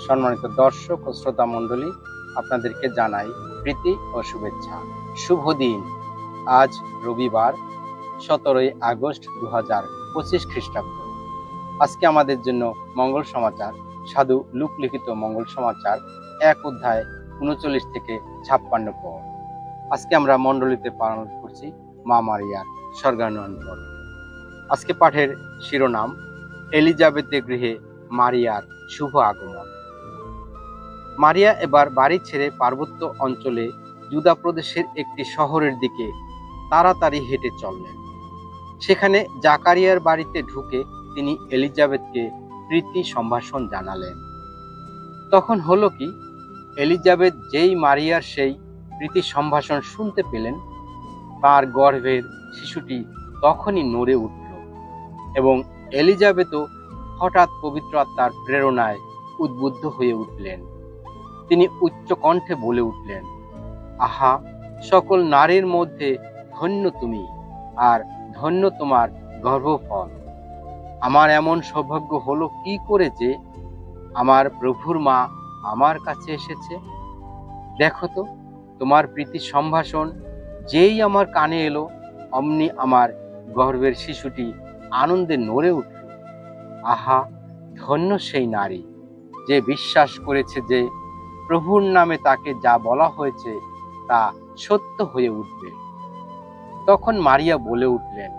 সম্মানিত দর্শক ও শ্রোতা মণ্ডলী, আপনাদেরকে জানাই প্রীতি ও শুভেচ্ছা। শুভ দিন। আজ রবিবার 17 আগস্ট 2025 খ্রিস্টাব্দ। আজকে আমাদের জন্য মঙ্গল সমাচার, সাধু লুক লিখিত মঙ্গল সমাচার 1 অধ্যায় 39 থেকে 56 পদ। আজকে আমরা মণ্ডলীতে পালন করছি মা মারিয়ার স্বর্গারোহণ পর্ব। আজকে পাঠের শিরোনাম এলিজাবেথের গৃহে মারিয়ার শুভ আগমন। মারিয়া এবার বাড়ি ছেড়ে পার্বত্য অঞ্চলে জুদা প্রদেশের একটি শহরের দিকে তাড়াতাড়ি হেঁটে চললেন। সেখানে জাকারিয়ার বাড়িতে ঢুকে তিনি এলিজাবেথকে প্রীতি সম্ভাষণ জানালেন। তখন হলো কি, এলিজাবেথ যেই মারিয়ার সেই প্রীতি সম্ভাষণ শুনতে পেলেন, তার গর্ভের শিশুটি তখনই নড়ে উঠল এবং এলিজাবেথও হঠাৎ পবিত্র আত্মার প্রেরণায় উদ্বুদ্ধ হয়ে উঠলেন। তিনি উচ্চ কণ্ঠে বলে উঠলেন, আহা, সকল নারীর মধ্যে ধন্য তুমি, আর ধন্য তোমার গর্ভফল। আমার এমন সৌভাগ্য হলো কি করে যে আমার প্রভুর মা আমার কাছে এসেছে। দেখো তো, তোমার প্রীতি সম্ভাষণ যেই আমার কানে এলো, অমনি আমার গর্ভের শিশুটি আনন্দে নড়ে উঠল। আহা, ধন্য সেই নারী যে বিশ্বাস করেছে যে প্রভুর নামে তাকে যা বলা হয়েছে তা সত্য হয়ে উঠবে। তখন মারিয়া বলে উঠলেন,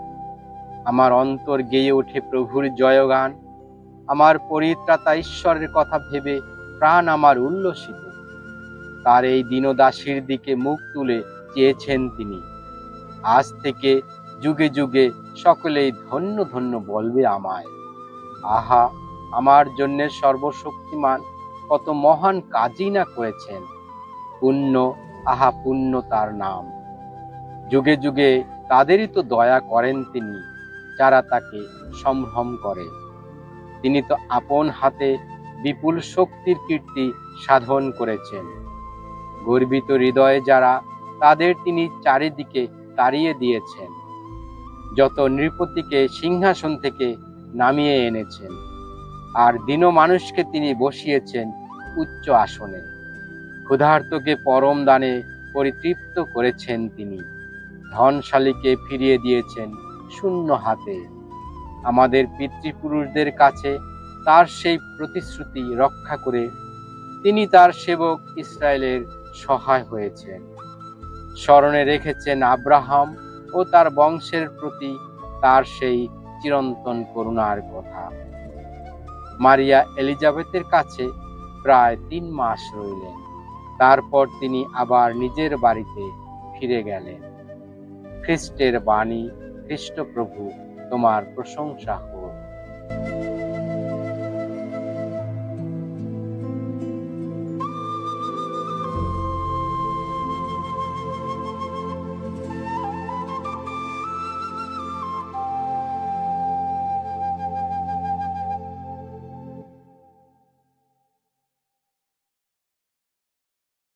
আমার অন্তর গেয়ে ওঠে প্রভুর জয়গান। আমার পরিত্রাতা ঈশ্বরের কথা ভেবে প্রাণ আমার উল্লসিত। তার এই দীনদাসীর দিকে মুখ তুলে চেয়েছেন তিনি। আজ থেকে যুগে যুগে সকলেই ধন্য ধন্য বলবে আমায়। আহা, আমার জন্য সর্বশক্তিমান কত মহান কাজই না করেছেন। পুণ্য, আহা পুণ্য তার নাম। যুগে যুগে তাদেরই তো দয়া করেন তিনি, যারা তাকে সম্ভ্রম করে। তিনি তো আপন হাতে বিপুল শক্তির কীর্তি সাধন করেছেন। গর্বিত হৃদয়ে যারা, তাদের তিনি চারিদিকে তাড়িয়ে দিয়েছেন। যত নৃপতিকে সিংহাসন থেকে নামিয়ে এনেছেন, আর দীন মানুষকে তিনি বসিয়েছেন উচ্চ আসনে। ক্ষুধার্তকে পরম দানে পরিতৃপ্ত করেছেন তিনি। ধনশালীকে ফিরিয়ে দিয়েছেন শূন্য হাতে। আমাদের পিতৃপুরুষদের কাছে তার সেই প্রতিশ্রুতি রক্ষা করে তিনি তার সেবক ইসরায়েলের সহায় হয়েছেন। স্মরণে রেখেছেন আব্রাহাম ও তার বংশের প্রতি তার সেই চিরন্তন করুণার কথা। মারিয়া এলিজাবেথের কাছে প্রায় 3 মাস রইলেন। তারপর তিনি আবার নিজের বাড়িতে ফিরে গেলেন। খ্রিস্টের বাণী। খ্রিস্ট প্রভু, তোমার প্রশংসা হোক।